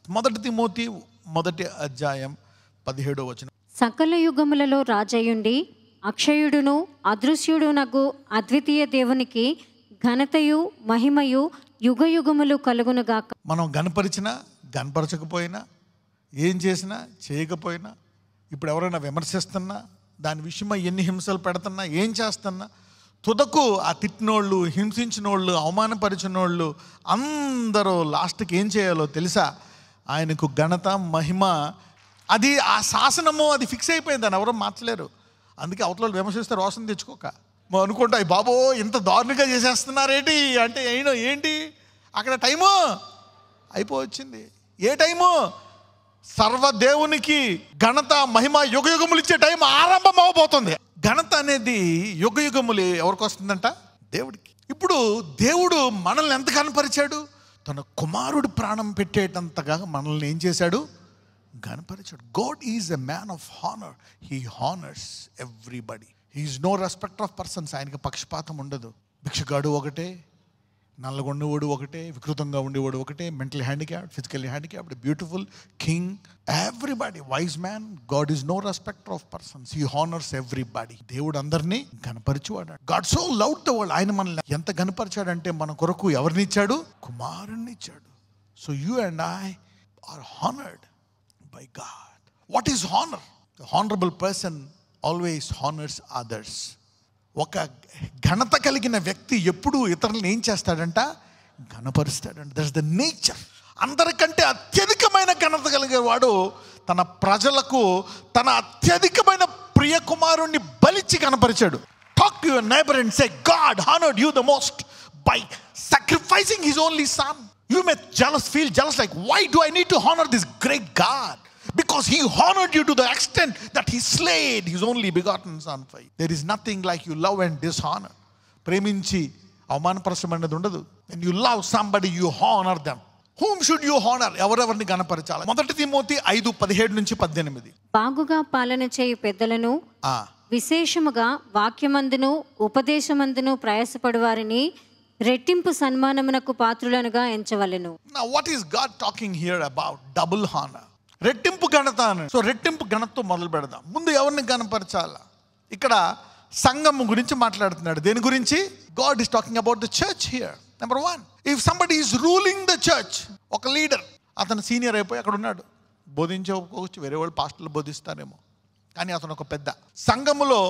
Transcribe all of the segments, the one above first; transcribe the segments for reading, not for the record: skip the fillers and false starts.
మొదటి తిమోతి 1:17. సకల యుగములలో రాజయుండి అక్షయుడును అదృశ్యుడునగు అద్వితీయ దేవునికి ఘనతయు మహిమయు యుగయుగములు కలుగునుగాక. మనం గణపరిచినా గణపరచకపోయినా, ఏం చేసినా చేయకపోయినా, ఇప్పుడు ఎవరైనా విమర్శిస్తున్నా, దాని విషయమై ఎన్ని హింసలు పెడుతున్నా, ఏం చేస్తున్నా, తుదకు ఆ తిట్టినోళ్ళు, హింసించినోళ్ళు, అవమానపరిచినోళ్ళు అందరూ లాస్ట్కి ఏం చేయాలో తెలుసా? ఆయనకు ఘనత మహిమ, అది ఆ శాసనము అది ఫిక్స్ అయిపోయింది, దాన్ని ఎవరో మార్చలేరు. అందుకే అవతల విమర్శిస్తే రోషం తెచ్చుకోక అనుకుంటా, బాబో ఇంత దారుణంగా చేసేస్తున్నారేంటి అంటే ఏంటి అక్కడ టైము అయిపోవచ్చింది. ఏ టైము? సర్వదేవునికి ఘనత మహిమ యుగయుగములు ఇచ్చే టైం ఆరంభం అవబోతుంది. ఘనత అనేది యుగయుగములు ఎవరికి వస్తుందంట? దేవుడికి. ఇప్పుడు దేవుడు మనల్ని ఎంత కనపరిచాడు? తన కుమారుడు ప్రాణం పెట్టేటంతగా మనల్ని ఏం చేశాడు? కనపరిచాడు. God is a man of honor. He honors everybody. He is no respecter of persons. ఆయనకి పక్షపాతం ఉండదు. భిక్షగాడు ఒకటే, నల్లగా ఉండేవాడు ఒకటే, వికృతంగా ఉండేవాడు ఒకటే, mental handicapped, physically handicapped, beautiful, king, everybody, wise man. God is no respecter of persons. He honours everybody. దేవుడు అందరినీ కనపరిచేవాడు. God so loved the world. ఆయన మనల్ని ఎంత కనపరిచాడంటే మన కొరకు ఎవరిని ఇచ్చాడు? కుమారుణ్ణి ఇచ్చాడు. So you and I are honoured by God. What is honor? The honorable person always honors others. ఒక ఘనత కలిగిన వ్యక్తి ఎప్పుడు ఇతరులను ఏం చేస్తాడంట? ఘనపరుస్తాడంట. That's the nature. అందరికంటే అత్యధికమైన ఘనత కలిగేవాడు తన ప్రజలకు తన అత్యధికమైన ప్రియ కుమారుణ్ణి బలిచ్చి కనపరిచాడు. Talk to your neighbor and say, God honored you the most by sacrificing his only son. You may feel jealous like, why do I need to honor this great God? Because he honored you to the extent that he slayed his only begotten son for you. There is nothing like you love and dishonor. ప్రేమించి అవమానపరచడం అనేది ఉండదు. When you love somebody, you honor them. Whom should you honor? ఎవరెవరిని గణపరచాలి? మొదటి Timothy 5:17-18. బాగుగా పాలన చేయు పెద్దలను విశేషముగా వాక్యమందును ఉపదేశమందును ప్రయాసపడు వారిని రెట్టింపు సన్మానమునకు పాత్రులనుగా ఎంచవలెను. Now what is God talking here about? Double honor. రెట్టింపు ఘనత అని. సో రెట్టింపు ఘనతతో మొదలు పెడదాం. ముందు ఎవరిని గణపరచాలా? ఇక్కడ సంఘం గురించి మాట్లాడుతున్నాడు. దేని గురించి? God is talking about the church here. Number 1, if somebody is ruling the church, ఒక లీడర్, అతను సీనియర్ అయిపోయి అక్కడ ఉన్నాడు, బోధించవచ్చు, వేరే వాళ్ళు పాస్టర్లు బోధిస్తారేమో, కానీ అతను ఒక పెద్ద. సంఘములో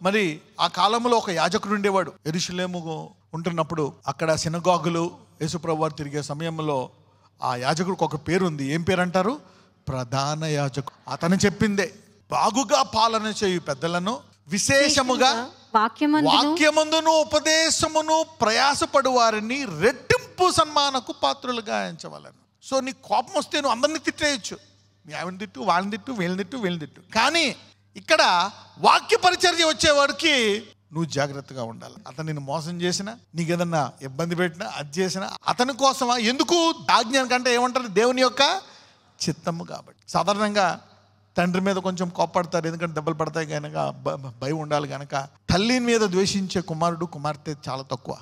మరి ఆ కాలంలో ఒక యాజకుడు ఉండేవాడు. యెరూషలేము ఉంటున్నప్పుడు అక్కడ సినగాగులు యేసుప్రభువు వారు తిరిగే సమయంలో ఆ యాజకుడికి ఒక పేరు ఉంది. ఏం పేరు అంటారు? ప్రధాన యాజకుడు. అతను చెప్పిందే, బాగుగా పాలన చేయు పెద్దలను విశేషముగా వాక్యమందును ఉపదేశమును ప్రయాసపడు వారిని రెట్టింపు సన్మానకు పాత్రులుగా ఎంచవలను. సో నీ కోపం వస్తే నువ్వు అందరినీ తిట్టేయచ్చు. మీ ఆవిడని తిట్టు, వాళ్ళని తిట్టు, వీళ్ళని తిట్టు. కానీ ఇక్కడ వాక్య పరిచర్య వచ్చేవాడికి నువ్వు జాగ్రత్తగా ఉండాలి. అతను నిన్ను మోసం చేసినా, నీకు ఏదన్నా ఇబ్బంది పెట్టినా, అది చేసినా అతని కోసమా? ఎందుకు? ఆజ్ఞానికంటే ఏమంటారు? దేవుని యొక్క చిత్తము కాబట్టి. సాధారణంగా తండ్రి మీద కొంచెం కోపడతారు, ఎందుకంటే దెబ్బలు పడతాయి కనుక, భయం ఉండాలి కనుక. తల్లి మీద ద్వేషించే కుమారుడు కుమార్తె చాలా తక్కువ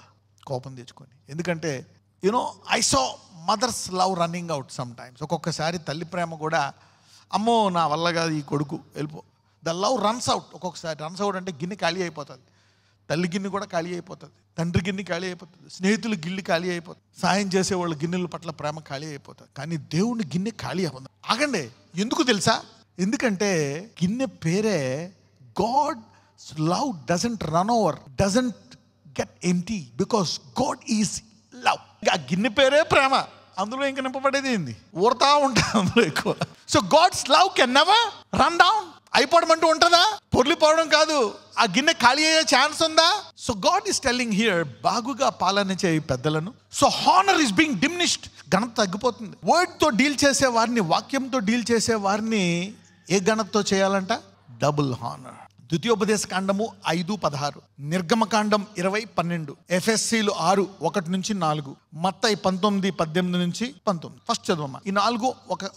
కోపం తెచ్చుకొని. ఎందుకంటే I saw mother's love running out sometimes. ఒక్కొక్కసారి తల్లి ప్రేమ కూడా, అమ్మో నా వల్ల కాదు ఈ కొడుకు వెళ్ళిపో, ద లవ్ రన్స్ అవుట్. ఒక్కొక్కసారి రన్స్ అవుట్ అంటే గిన్నె ఖాళీ అయిపోతుంది. తల్లి గిన్నె కూడా ఖాళీ అయిపోతుంది, తండ్రి గిన్నె ఖాళీ అయిపోతుంది, స్నేహితులు గిన్నె ఖాళీ అయిపోతుంది, సాయం చేసేవాళ్ళు గిన్నెల పట్ల ప్రేమ ఖాళీ అయిపోతుంది. కానీ దేవుని గిన్నె ఖాళీ అవ్వదు. ఆగండి, ఎందుకు తెలుసా? ఎందుకంటే గిన్నె పేరే God's love doesn't run over, doesn't get empty, because God is love. ఆ గిన్నె పేరే ప్రేమ. అందులో ఇంకా నింపబడేది ఏంది? ఊరుతా ఉంటుంది అందులో ఎక్కువ. So God's love can never run down. అయిపోవడం అంటూ ఉంటుందా? పొర్లిపోవడం కాదు. ఆ గిన్నె ఖాళీ అయ్యే ఛాన్స్ ఉందా? So God is telling here, బాగుగా పాలన చేయి పెద్దలను. So honour is being diminished. ఘనత తగ్గిపోతుంది. వర్డ్తో డీల్ చేసే వారిని, వాక్యంతో డీల్ చేసే వారిని ఏ ఘనతతో చేయాలంట? Double honour. ద్వితీయోపదేశ కాండము 5:16, నిర్గమకాండం 20:12, ఎఫెసీలు 6:1-4, మత్తయి 19:18-19. ఫస్ట్ చదవమ్మా. ఈ 4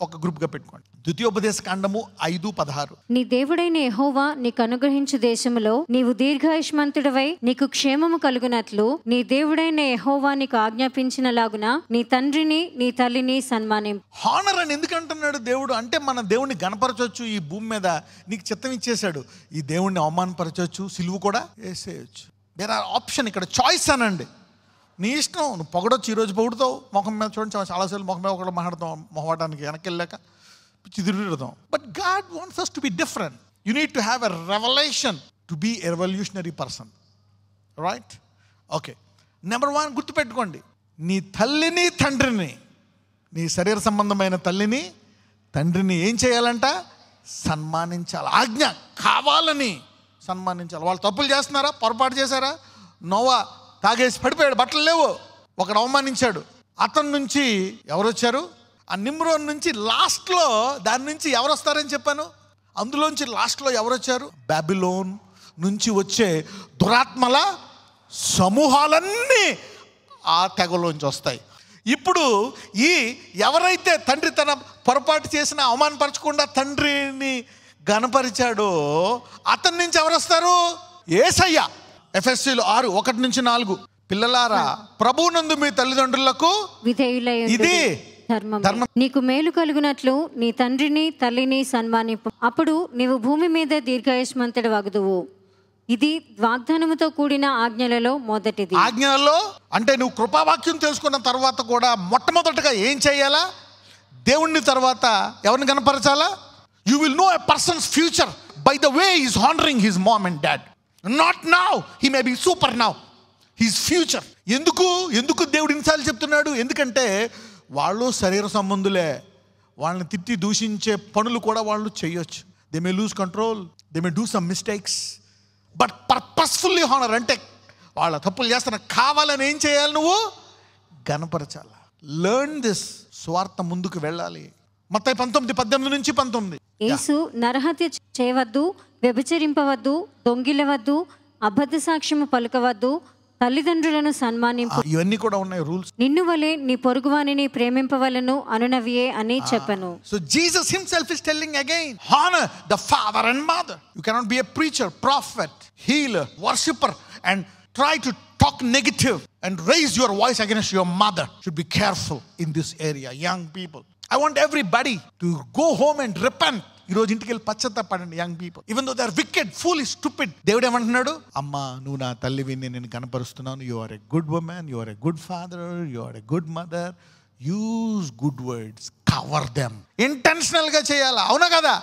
ఒక గ్రూప్ గా పెట్టుకోండి. ద్వితీయోపదేశ కాండము 5:16. నీ దేవుడైన యెహోవా నీకు అనుగ్రహించు దేశములో నీవు దీర్ఘాయుష్మంతుడవై నీకు క్షేమము కలుగునట్లు నీ దేవుడైన యెహోవా నీకు ఆజ్ఞాపించినలాగున నీ తండ్రిని నీ తల్లిని సన్మానింపు. హానర్ అని ఎందుకు అంటున్నాడు దేవుడు అంటే, మన దేవుడిని గణపరచవచ్చు. ఈ భూమి మీద నీకు చిత్తం ఇచ్చేశాడు. ఈ దేవుణ్ణి అవమానపరచవచ్చు, సిలువు కూడా వేసేయచ్చు. There are option. ఇక్కడ చాయిస్ అనండి. నీ ఇష్టం. నువ్వు పొగడొచ్చు. ఈరోజు పొగుడుతావు, ముఖం మీద చూడండి, చాలాసార్లు ముఖం మీద ఒకటి మాట్లాడతాం, మొహవాటానికి వెనక్కి వెళ్ళాక చిదిరిడతాం. But God wants us to be different. You need to have a revelation to be a revolutionary person. Right? Okay. Number 1 గుర్తుపెట్టుకోండి. నీ తల్లిని తండ్రిని, నీ శరీర సంబంధమైన తల్లిని తండ్రిని ఏం చేయాలంట? సన్మానించాలి. ఆజ్ఞ కావాలని సన్మానించాలి. వాళ్ళు తప్పులు చేస్తున్నారా? పొరపాటు చేశారా? నోవా తాగేసి పడిపోయాడు, బట్టలు లేవు, ఒకడు అవమానించాడు. అతని నుంచి ఎవరు వచ్చారు? ఆ నిమ్రోన్ నుంచి లాస్ట్లో దాని నుంచి ఎవరు వస్తారని చెప్పాను. అందులోంచి లాస్ట్లో ఎవరు వచ్చారు? బాబిలోన్ నుంచి వచ్చే దురాత్మల సమూహాలన్నీ ఆ తెగలోంచి వస్తాయి. ఇప్పుడు ఎవరైతే తండ్రి తన పొరపాటు చేసిన అవమానపరచకుండా తండ్రిని గణపరిచాడో అతని నుంచి ఎవరు వస్తారు? యేసయ్య. ఎఫెసీలు 6:1-4. పిల్లలారా, ప్రభువునందు మీ తల్లిదండ్రులకు విధేయులై ఇది ధర్మం. నీకు మేలు కలుగునట్లు నీ తండ్రిని తల్లిని సన్మానింపు. అప్పుడు నీవు భూమి మీద దీర్ఘాయుష్మంతుడు వగుదువు. ఇది వాగ్దానముతో కూడిన ఆజ్ఞలలో మొదటిది. ఆజ్ఞలలో అంటే నువ్వు కృపావాక్యం తెలుసుకున్న తర్వాత కూడా మొట్టమొదటిగా ఏం చేయాలా? దేవుణ్ణి తర్వాత ఎవరిని కనపరచాలా? You will know a person's future by the way is honouring his mom and dad. Not now, he may be super now, his future. ఎందుకు దేవుడు ఇన్నిసార్లు చెప్తున్నాడు? ఎందుకంటే వాళ్ళు శరీర సంబంధులే. వాళ్ళని తిట్టి దూషించే పనులు కూడా వాళ్ళు చేయొచ్చు. They may lose control, they may do some mistakes. But purposefully honour అంటే వాళ్ళ తప్పులు చేస్తున్నా కావాలని ఏం చేయాలి? నువ్వు గణపరచాలి. Learn this. స్వార్థ ముందుకు వెళ్ళాలి. మత్తయి 19:18-19. యేసు నరహత్య చేయవద్దు, వ్యభిచరింపవద్దు, దొంగిలవద్దు, అబద్ధ సాక్ష్యము పలుకవద్దు, తల్లిదండ్రులను సన్మానింపు. ఇవన్నీ కూడా ఉన్నాయి రూల్స్. నిన్ను వలె నీ పొరుగువానిని ప్రేమింపవలను అనునవియే అని చెప్పను. So Jesus himself is telling again, honor the father and mother. You cannot be a preacher, prophet, healer, worshipper and try to talk negative and raise your voice against your mother. Should be careful in this area, young people. I want everybody to go home and repent. ఈ రోజు ఇంటికి వెళ్ళి పశ్చాత్తాపడండి young people. Even though they are wicked, foolish, stupid. దేవుడు ఏమంటున్నాడు? అమ్మా, నువ్వు నా తల్లివి, నేను కనపరుస్తున్నాను. You are a good woman, you are a good father, you are a good mother. Use good words, cover them. ఇంటెన్షనల్గా చేయాలా? అవునా కదా?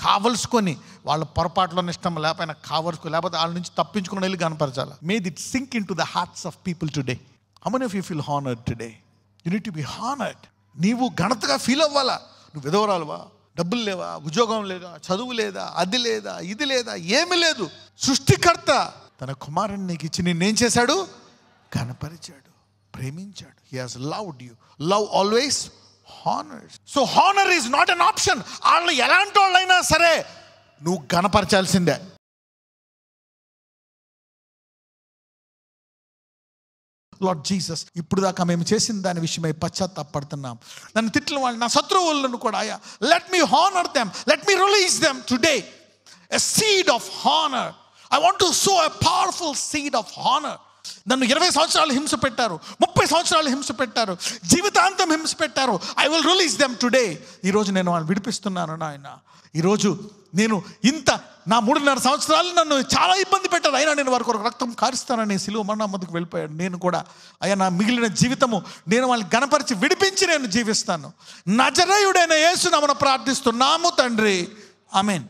కావలసుకొని వాళ్ళ పొరపాట్లో ఇష్టం లేకపోయినా కావలసుకొని, లేకపోతే వాళ్ళ నుంచి తప్పించుకుని వెళ్ళి కనపరచాలి. May it sink into the hearts of people today. How many of you feel honoured today? You need to be honoured. నీవు ఘనతగా ఫీల్ అవ్వాలా. నువ్వు విధవరాలువా, డబ్బులు లేవా, ఉద్యోగం లేదా, చదువు లేదా, అది లేదా, ఇది లేదా, ఏమి లేదు. సృష్టికర్త తన కుమారుని నీకు ఇచ్చి నిన్నేం చేశాడు? కనపరిచాడు, ప్రేమించాడు. He has loved you. Love always honours. So honour is not an option. వాళ్ళు ఎలాంటి వాళ్ళైనా సరే నువ్వు కనపరచాల్సిందే. లార్డ్ జీసస్, ఇప్పుడు దాకా మేము చేసిన దాని విషయమై పశ్చాత్తాపడుతున్నాం. నన్ను తిట్టిన వాళ్ళు, నా శత్రువులను కూడా, అయ్యా, let me honour them, let me release them today. A seed of honour. I want to so a powerful seed of honour. నన్ను 20 సంవత్సరాలు హింస పెట్టారు, 30 సంవత్సరాలు హింస పెట్టారు, జీవితాంతం హింస పెట్టారు. I will release them today. ఈరోజు నేను వాళ్ళని విడిపిస్తున్నాను నాయన. ఈరోజు నేను నా 3.5 సంవత్సరాలు నన్ను చాలా ఇబ్బంది పెట్టారు, అయినా నేను వారి కొరకు రక్తం కారుస్తానని సిలువ మరణం ముందుకు వెళ్ళిపోయాడు. నేను కూడా అయ్యా, నా మిగిలిన జీవితము నేను వాళ్ళని గణపరిచి విడిపించి నేను జీవిస్తాను. నజరేయుడైన యేసు నామమున ప్రార్థిస్తున్నాము తండ్రి. ఆమేన్.